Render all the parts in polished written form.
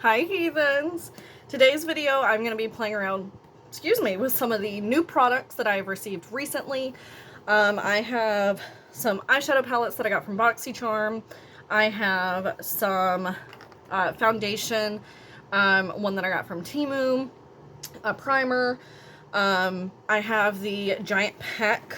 Hi heathens! Today's video I'm going to be playing around, with some of the new products that I've received recently. I have some eyeshadow palettes that I got from BoxyCharm. I have some foundation, one that I got from Temu, a primer. I have the giant pack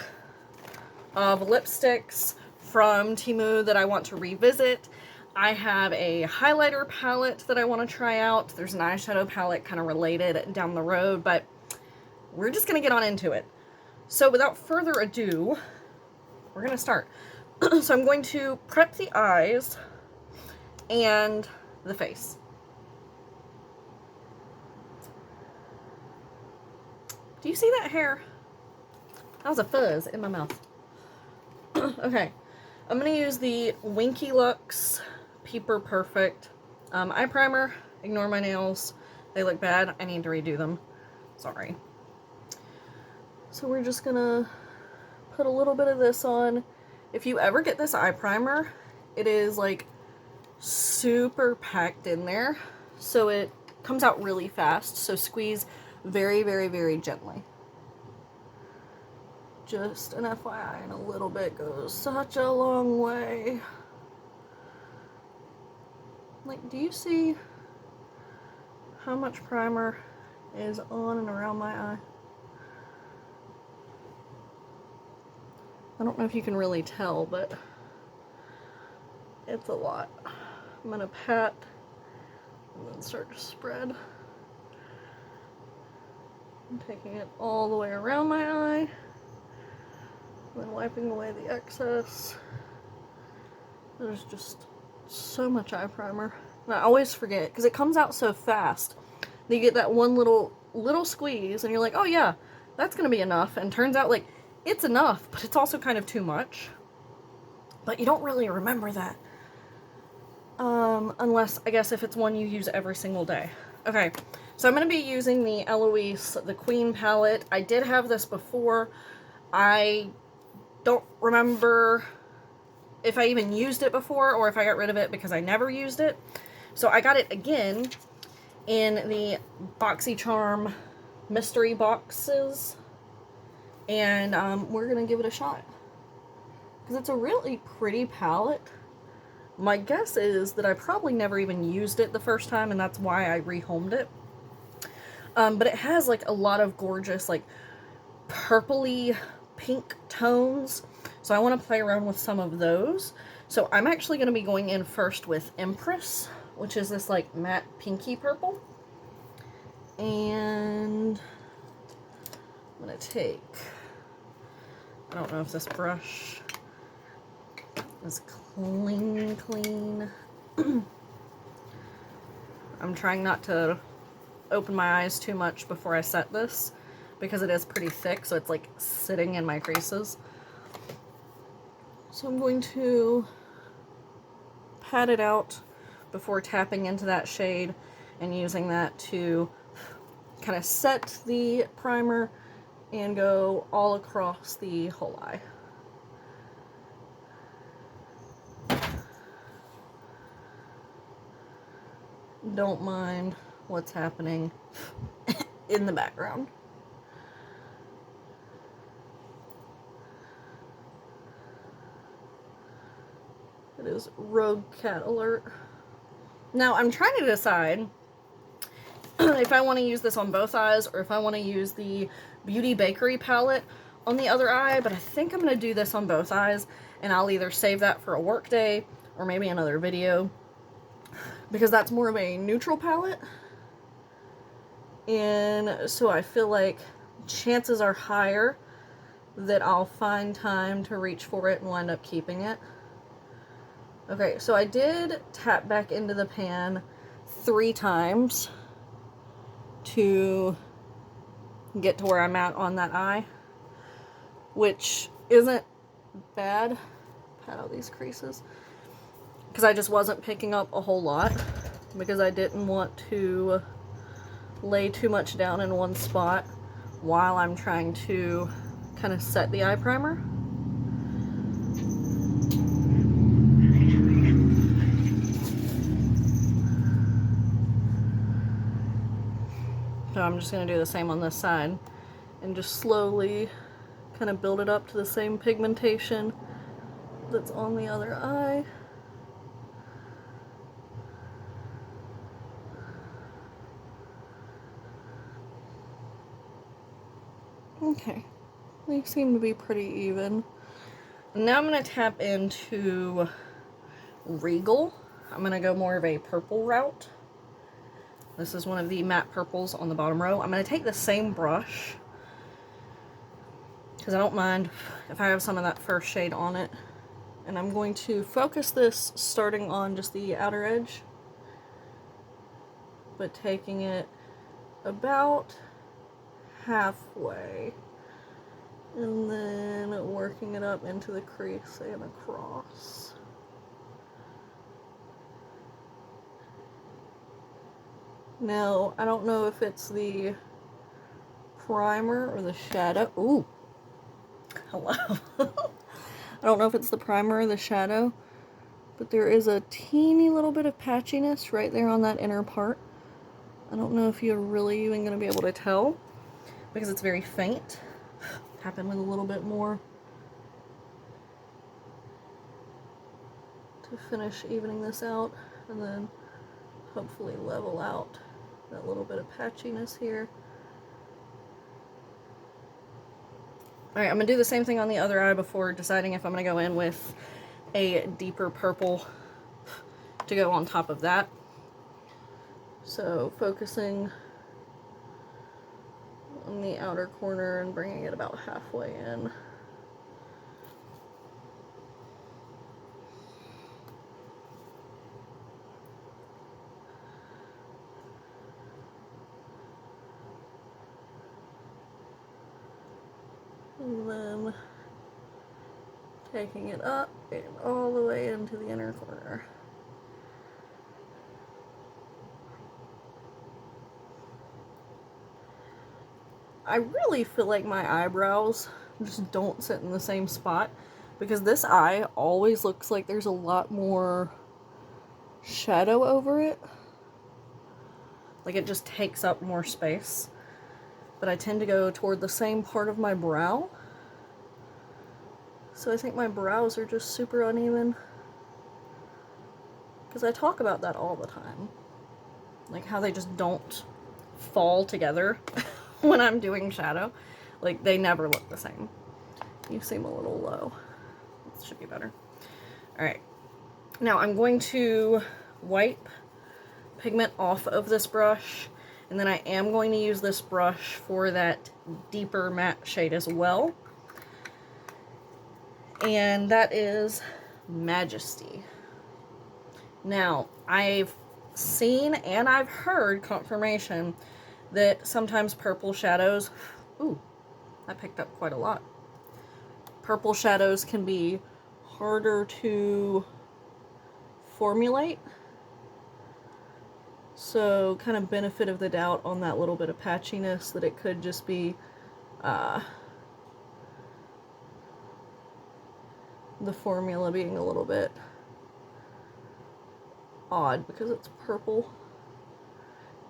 of lipsticks from Temu that I want to revisit. I have a highlighter palette that I want to try out. There's an eyeshadow palette kind of related down the road, but we're just going to get on into it. So without further ado, we're going to start. So I'm going to prep the eyes and the face. Do you see that hair? That was a fuzz in my mouth. Okay, I'm going to use the Winky Lux Peeper Perfect eye primer. Ignore my nails. They look bad. I need to redo them. Sorry. So we're just going to put a little bit of this on. If you ever get this eye primer, it is like super packed in there. So it comes out really fast. So squeeze very, very, very gently. Just an FYI, and a little bit goes such a long way. Like, do you see how much primer is on and around my eye? I don't know if you can really tell, but it's a lot. I'm gonna pat and then start to spread. I'm taking it all the way around my eye. Then wiping away the excess. There's just so much eye primer. And I always forget, because it comes out so fast. You get that one little squeeze, and you're like, oh yeah, that's going to be enough. And turns out, like, it's enough, but it's also kind of too much. But you don't really remember that. Unless, I guess, if it's one you use every single day. Okay, so I'm going to be using the Eloise, the Queen palette. I did have this before. I don't remember if I even used it before or if I got rid of it because I never used it. So I got it again in the BoxyCharm mystery boxes, and we're gonna give it a shot because it's a really pretty palette. My guess is that I probably never even used it the first time, and that's why I rehomed it. But it has like a lot of gorgeous like purpley pink tones, so I want to play around with some of those. So I'm actually going to be going in first with Empress, which is this like matte pinky purple, and I'm going to take, I don't know if this brush is clean. I'm trying not to open my eyes too much before I set this, because it is pretty thick, so it's like sitting in my creases. So I'm going to pat it out before tapping into that shade and using that to kind of set the primer and go all across the whole eye. Don't mind what's happening in the background. It is Rogue Cat Alert. Now, I'm trying to decide if I want to use this on both eyes or if I want to use the Beauty Bakery palette on the other eye, but I think I'm going to do this on both eyes, and I'll either save that for a work day or maybe another video, because that's more of a neutral palette, and so I feel like chances are higher that I'll find time to reach for it and wind up keeping it. Okay, so I did tap back into the pan 3 times to get to where I'm at on that eye, which isn't bad. Pat out these creases, because I just wasn't picking up a whole lot, because I didn't want to lay too much down in one spot while I'm trying to kind of set the eye primer. So I'm just going to do the same on this side and just slowly kind of build it up to the same pigmentation that's on the other eye. Okay, they seem to be pretty even. Now I'm going to tap into Regal. I'm going to go more of a purple route. This is one of the matte purples on the bottom row. I'm going to take the same brush, because I don't mind if I have some of that first shade on it. And I'm going to focus this starting on just the outer edge, but taking it about halfway, and then working it up into the crease and across. Now, I don't know if it's the primer or the shadow. Ooh, hello. I don't know if it's the primer or the shadow, but there is a teeny little bit of patchiness right there on that inner part. I don't know if you're really even going to be able to tell because it's very faint. Tap in with a little bit more to finish evening this out, and then hopefully level out that little bit of patchiness here. Alright, I'm going to do the same thing on the other eye before deciding if I'm going to go in with a deeper purple to go on top of that. So focusing on the outer corner and bringing it about halfway in. And then taking it up and all the way into the inner corner. I really feel like my eyebrows just don't sit in the same spot, because this eye always looks like there's a lot more shadow over it. Like it just takes up more space. But I tend to go toward the same part of my brow. So I think my brows are just super uneven. Because I talk about that all the time. Like how they just don't fall together when I'm doing shadow. Like they never look the same. You seem a little low. This should be better. Alright. Now I'm going to wipe pigment off of this brush. And then I am going to use this brush for that deeper matte shade as well. And that is Majesty. Now, I've seen and I've heard confirmation that sometimes purple shadows... Ooh, that picked up quite a lot. Purple shadows can be harder to formulate. So, kind of benefit of the doubt on that little bit of patchiness, that it could just be the formula being a little bit odd because it's purple.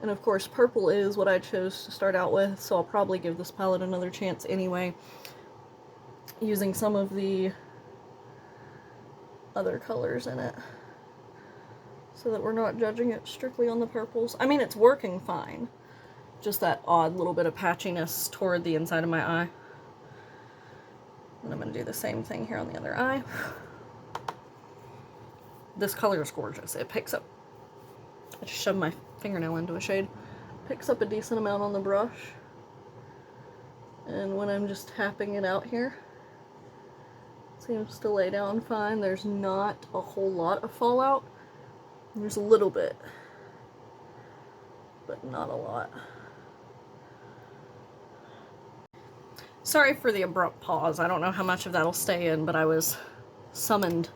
And of course, purple is what I chose to start out with, so I'll probably give this palette another chance anyway, using some of the other colors in it, so that we're not judging it strictly on the purples. I mean, it's working fine. Just that odd little bit of patchiness toward the inside of my eye. And I'm going to do the same thing here on the other eye. This color is gorgeous. It picks up... I just shoved my fingernail into a shade. Picks up a decent amount on the brush. And when I'm just tapping it out here, it seems to lay down fine. There's not a whole lot of fallout. There's a little bit, but not a lot. Sorry for the abrupt pause. I don't know how much of that'll stay in, but I was summoned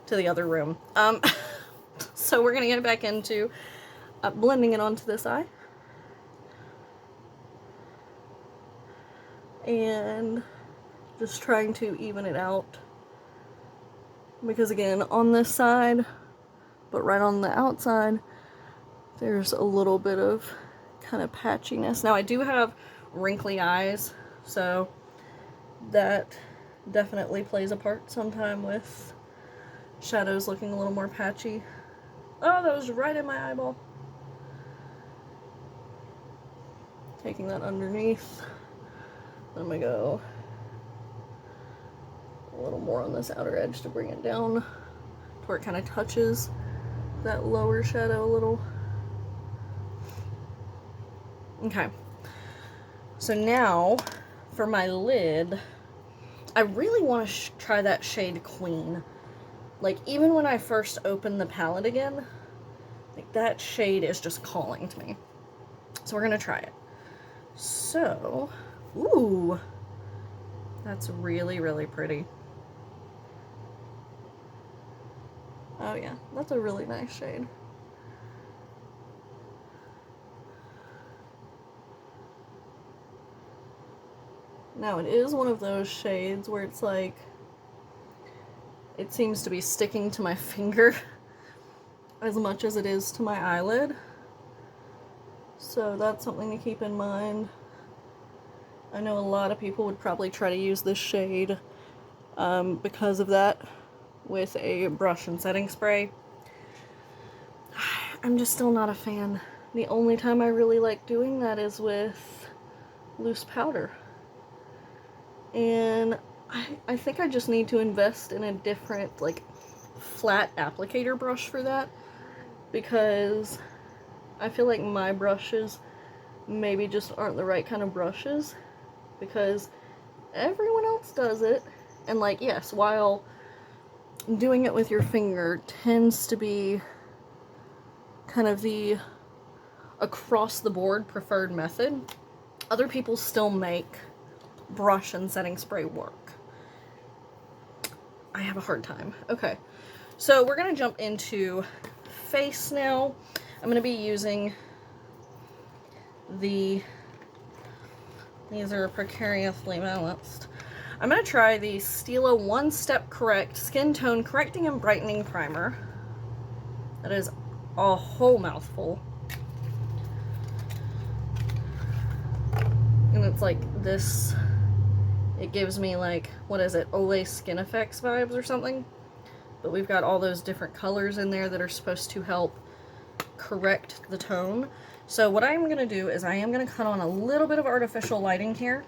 to the other room. So we're going to get back into blending it onto this eye. And just trying to even it out. Because again, on this side, but right on the outside, there's a little bit of kind of patchiness. Now I do have wrinkly eyes, so that definitely plays a part sometime with shadows looking a little more patchy. Oh, that was right in my eyeball. Taking that underneath. I'm gonna go a little more on this outer edge to bring it down to where it kind of touches that lower shadow a little. Okay, so now for my lid, I really want to try that shade Queen. Like, even when I first opened the palette again, like, that shade is just calling to me. So we're gonna try it. So, ooh, that's really, really pretty. Oh yeah, that's a really nice shade. Now it is one of those shades where it's like, it seems to be sticking to my finger as much as it is to my eyelid. So that's something to keep in mind. I know a lot of people would probably try to use this shade because of that with a brush and setting spray. I'm just still not a fan. The only time I really like doing that is with loose powder. And I think I just need to invest in a different, like, flat applicator brush for that, because I feel like my brushes maybe just aren't the right kind of brushes, because everyone else does it. And, like, yes, while doing it with your finger tends to be kind of the across the board preferred method, other people still make brush and setting spray work. I have a hard time. Okay, so we're gonna jump into face now. I'm gonna be using these are precariously balanced. I'm gonna try the Stila One Step Correct Skin Tone Correcting and Brightening Primer. That is a whole mouthful. And it's like this, it gives me like, what is it, Olay Skin Effects vibes or something? But we've got all those different colors in there that are supposed to help correct the tone. So what I'm going to do is I am going to cut on a little bit of artificial lighting here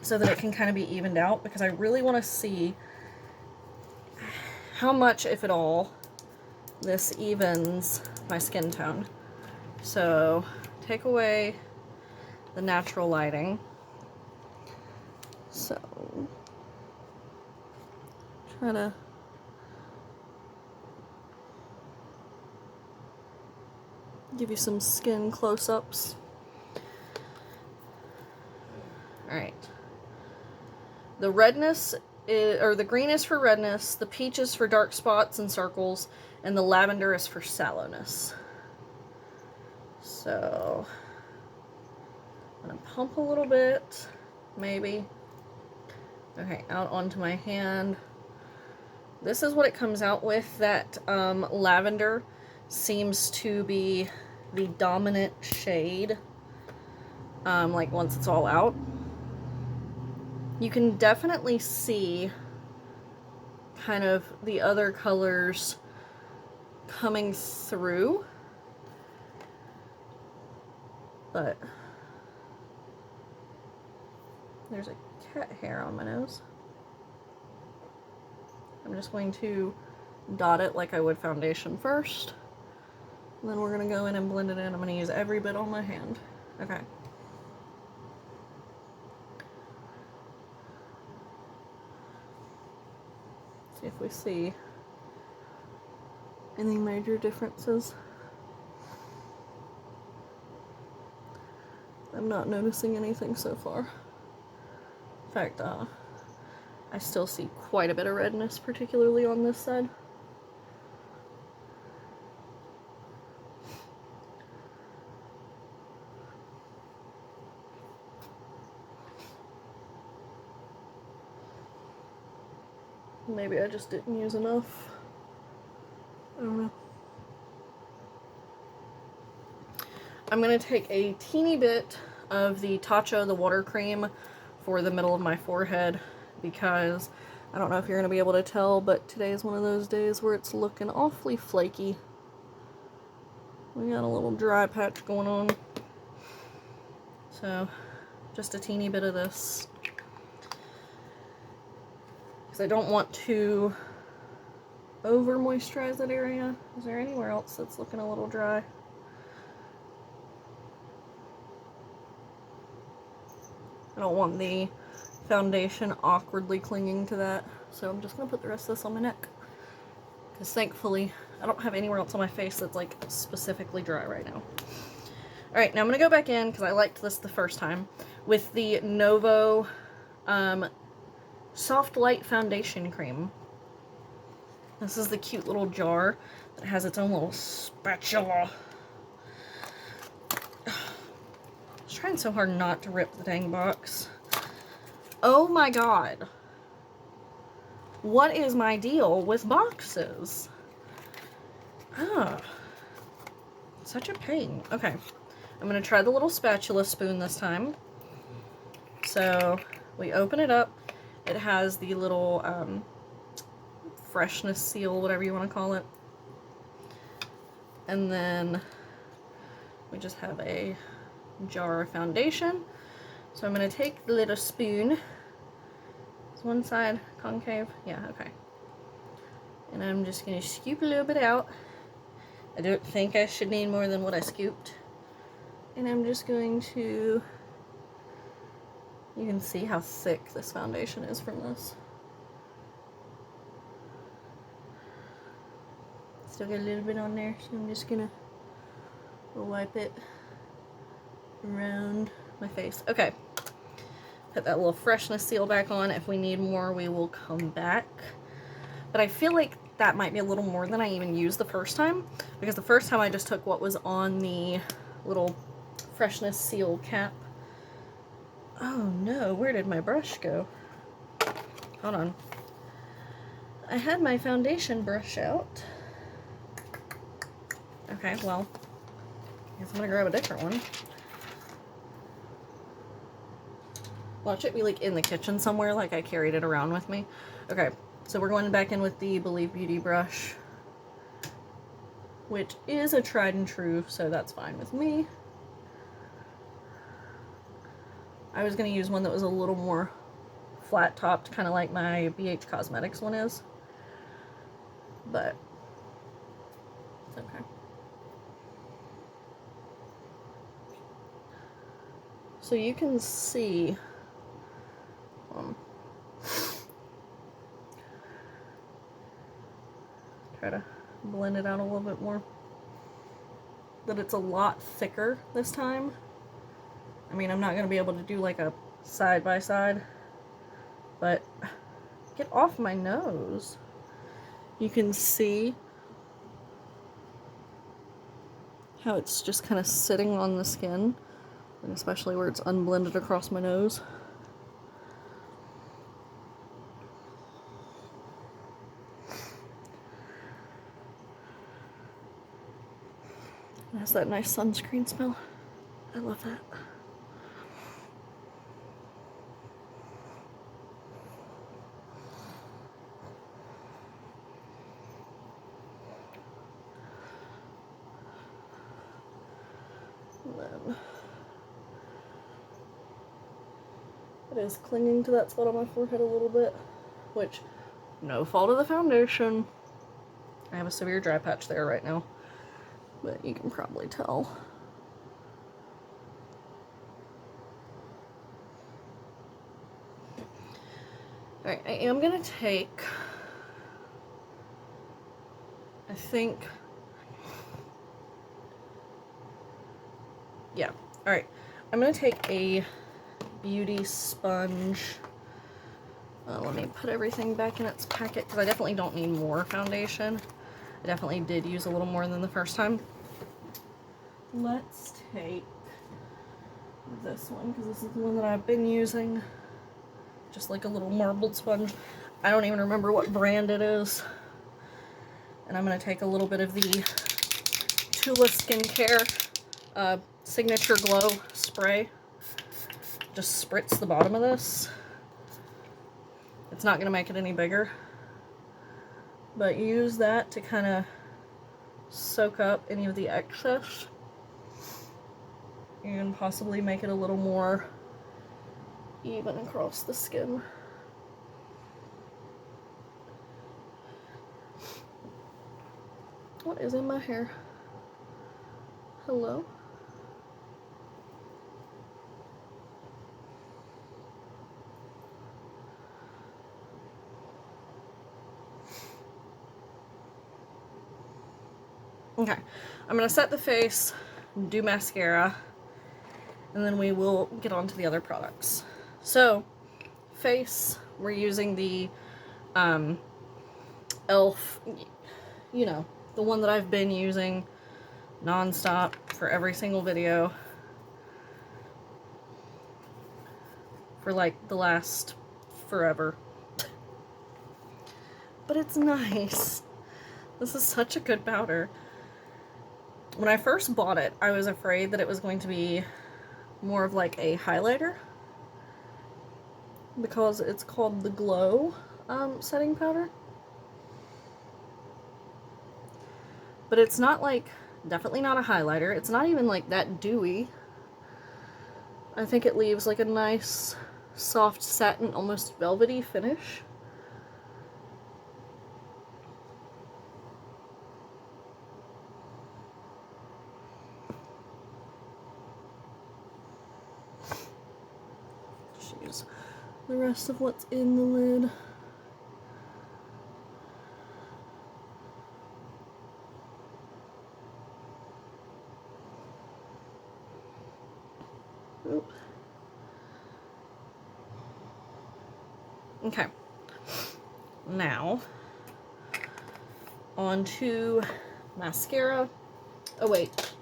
so that it can kind of be evened out, because I really want to see how much, if at all, this evens my skin tone. So take away the natural lighting. So try to give you some skin close-ups. Alright. The redness is, or the green is for redness, the peach is for dark spots and circles, and the lavender is for sallowness. So I'm gonna pump a little bit, maybe. Okay, out onto my hand. This is what it comes out with. That lavender seems to be the dominant shade, like once it's all out. You can definitely see kind of the other colors coming through, but there's a cat hair on my nose. I'm just going to dot it like I would foundation first. And then we're going to go in and blend it in. I'm going to use every bit on my hand. Okay. See if we see any major differences. I'm not noticing anything so far. In fact, I still see quite a bit of redness, particularly on this side. Maybe I just didn't use enough. I don't know. I'm going to take a teeny bit of the Tatcha, the water cream, for the middle of my forehead, because I don't know if you're going to be able to tell, but today is one of those days where it's looking awfully flaky. We got a little dry patch going on. So, just a teeny bit of this. Because I don't want to over moisturize that area. Is there anywhere else that's looking a little dry? I don't want the foundation awkwardly clinging to that, so I'm just going to put the rest of this on my neck. Because thankfully, I don't have anywhere else on my face that's like specifically dry right now. Alright, now I'm going to go back in, because I liked this the first time, with the Novo Soft Light Foundation Cream. This is the cute little jar that has its own little spatula. I was trying so hard not to rip the dang box. Oh my god. What is my deal with boxes? Ah. Such a pain. Okay. I'm going to try the little spatula spoon this time. So, we open it up. It has the little freshness seal, whatever you want to call it. And then we just have a jar of foundation. So I'm going to take the little spoon. Is one side concave? Yeah, okay. And I'm just going to scoop a little bit out. I don't think I should need more than what I scooped. And I'm just going to... You can see how thick this foundation is from this. Still got a little bit on there, so I'm just gonna wipe it around my face. Okay. Put that little freshness seal back on. If we need more, we will come back. But I feel like that might be a little more than I even used the first time, because the first time I just took what was on the little freshness seal cap. Oh no, where did my brush go? Hold on. I had my foundation brush out. Okay, well, I guess I'm gonna grab a different one. Watch it be like in the kitchen somewhere, like I carried it around with me. Okay, so we're going back in with the Believe Beauty brush, which is a tried and true, so that's fine with me. I was gonna use one that was a little more flat topped, kind of like my BH Cosmetics one is, but it's okay. So you can see, try to blend it out a little bit more, that it's a lot thicker this time. I mean, I'm not going to be able to do like a side by side, but get off my nose. You can see how it's just kind of sitting on the skin. And especially where it's unblended across my nose. It has that nice sunscreen smell. I love that. And then it is clinging to that spot on my forehead a little bit, which, no fault of the foundation. I have a severe dry patch there right now, but you can probably tell. Alright, I am going to take, I think, yeah, alright, I'm going to take a beauty sponge. Let me put everything back in its packet, because I definitely don't need more foundation. I definitely did use a little more than the first time. Let's take this one, because this is the one that I've been using. Just like a little marbled sponge. I don't even remember what brand it is. And I'm going to take a little bit of the Tula Skincare Signature Glow spray. Just spritz the bottom of this. It's not going to make it any bigger. But use that to kind of soak up any of the excess. And possibly make it a little more even across the skin. What is in my hair? Hello? Okay, I'm going to set the face, do mascara, and then we will get on to the other products. So, face, we're using the e.l.f., you know, the one that I've been using non-stop for every single video for like the last forever. But it's nice. This is such a good powder. When I first bought it, I was afraid that it was going to be more of like a highlighter because it's called the Glow setting powder. But it's not like, definitely not a highlighter. It's not even like that dewy. I think it leaves like a nice soft satin, almost velvety finish. Use the rest of what's in the lid. Oop. Okay. Now, on to mascara. Oh wait.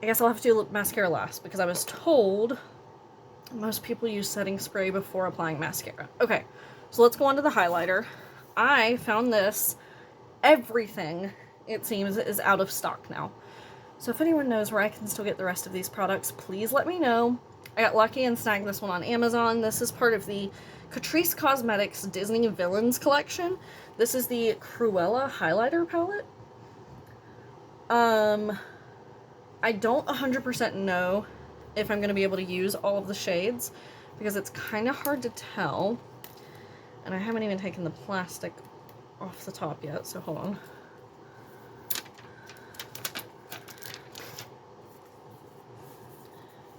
I guess I'll have to do mascara last because I was told most people use setting spray before applying mascara. Okay, so let's go on to the highlighter. I found this. Everything, it seems, is out of stock now. So if anyone knows where I can still get the rest of these products, please let me know. I got lucky and snagged this one on Amazon. This is part of the Catrice Cosmetics Disney Villains collection. This is the Cruella highlighter palette. I don't 100% know if I'm going to be able to use all of the shades because it's kind of hard to tell. And I haven't even taken the plastic off the top yet, so hold on.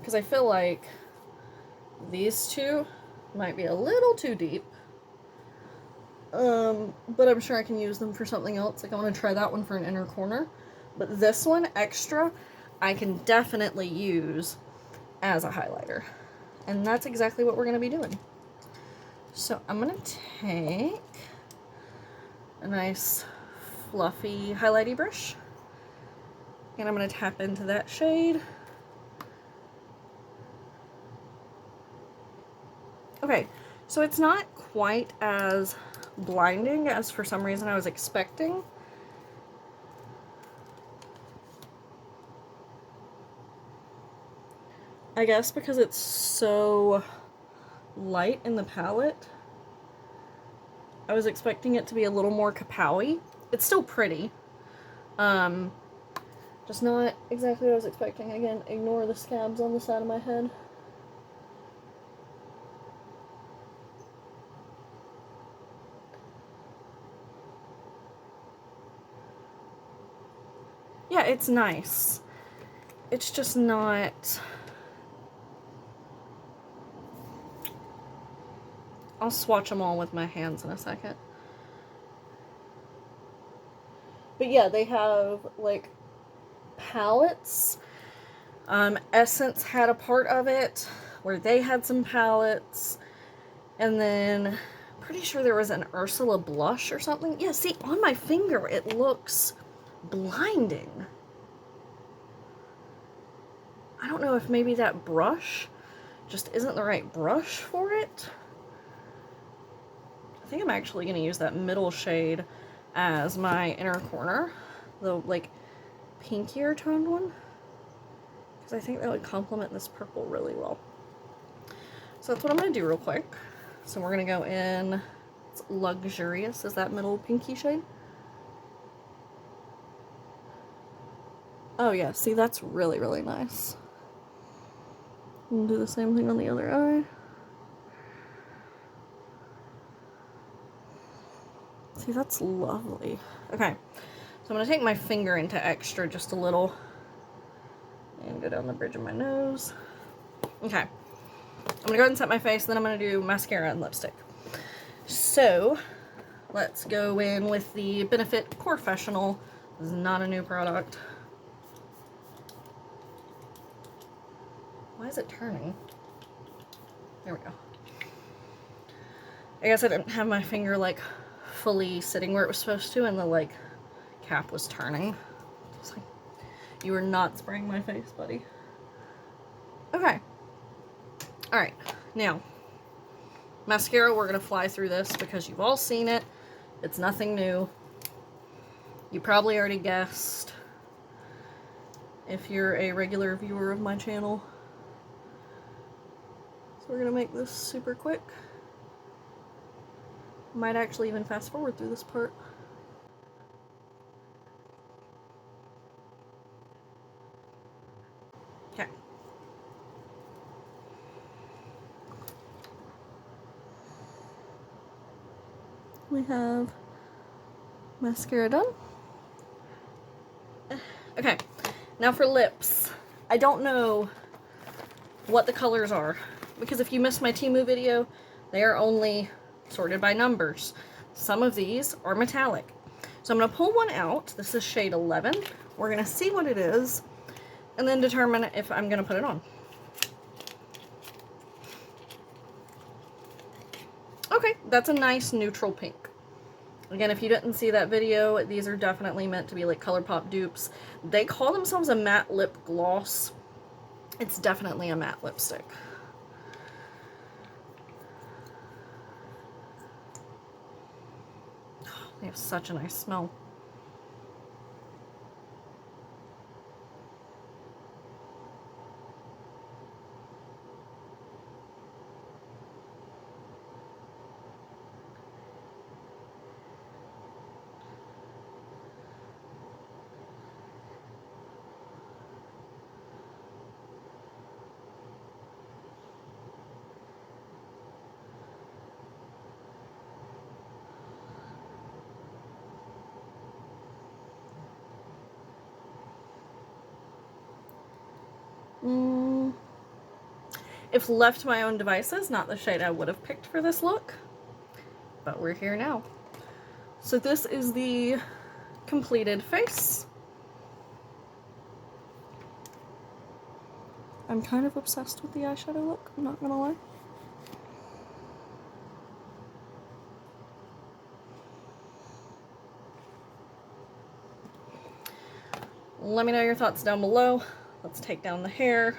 Because I feel like these two might be a little too deep. But I'm sure I can use them for something else. Like I want to try that one for an inner corner. But this one, extra, I can definitely use as a highlighter. And that's exactly what we're going to be doing. So I'm going to take a nice fluffy highlighting brush. And I'm going to tap into that shade. Okay, so it's not quite as blinding as for some reason I was expecting. I guess because it's so light in the palette. I was expecting it to be a little more kapow-y. It's still pretty. Just not exactly what I was expecting. Again, ignore the scabs on the side of my head. Yeah, it's nice. It's just not... I'll swatch them all with my hands in a second. But yeah, they have, like, palettes. Essence had a part of it where they had some palettes. And then, pretty sure there was an Ursula blush or something. Yeah, see, on my finger, it looks blinding. I don't know if maybe that brush just isn't the right brush for it. I think I'm actually going to use that middle shade as my inner corner. The, like, pinkier toned one. because I think that would complement this purple really well. So that's what I'm going to do real quick. So we're going to go in, it's Luxurious, is that middle pinky shade? Oh yeah, see, that's really, really nice. And do the same thing on the other eye. See, that's lovely. Okay, so I'm going to take my finger into extra just a little and go down the bridge of my nose. Okay, I'm going to go ahead and set my face, then I'm going to do mascara and lipstick. So, let's go in with the Benefit Corefessional. This is not a new product. Why is it turning? There we go. I guess I didn't have my finger like fully sitting where it was supposed to, and the like cap was turning. It's like, you are not spraying my face, buddy. Okay. Alright, now mascara, we're gonna fly through this because you've all seen it. It's nothing new. You probably already guessed if you're a regular viewer of my channel. So we're gonna make this super quick. Might actually even fast forward through this part. Okay. We have mascara done. Okay, now for lips. I don't know what the colors are, because if you missed my Temu video, they are only sorted by numbers. Some of these are metallic. So I'm going to pull one out. This is shade 11. We're going to see what it is, and then determine if I'm going to put it on. Okay, that's a nice neutral pink. Again, if you didn't see that video, these are definitely meant to be like ColourPop dupes. They call themselves a matte lip gloss. It's definitely a matte lipstick. They have such a nice smell. If left to my own devices, not the shade I would have picked for this look, but we're here now. So this is the completed face. I'm kind of obsessed with the eyeshadow look, I'm not gonna lie. Let me know your thoughts down below. Let's take down the hair.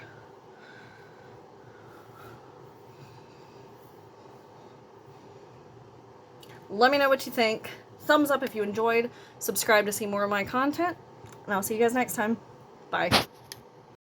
Let me know what you think. Thumbs up if you enjoyed. Subscribe to see more of my content. And I'll see you guys next time. Bye.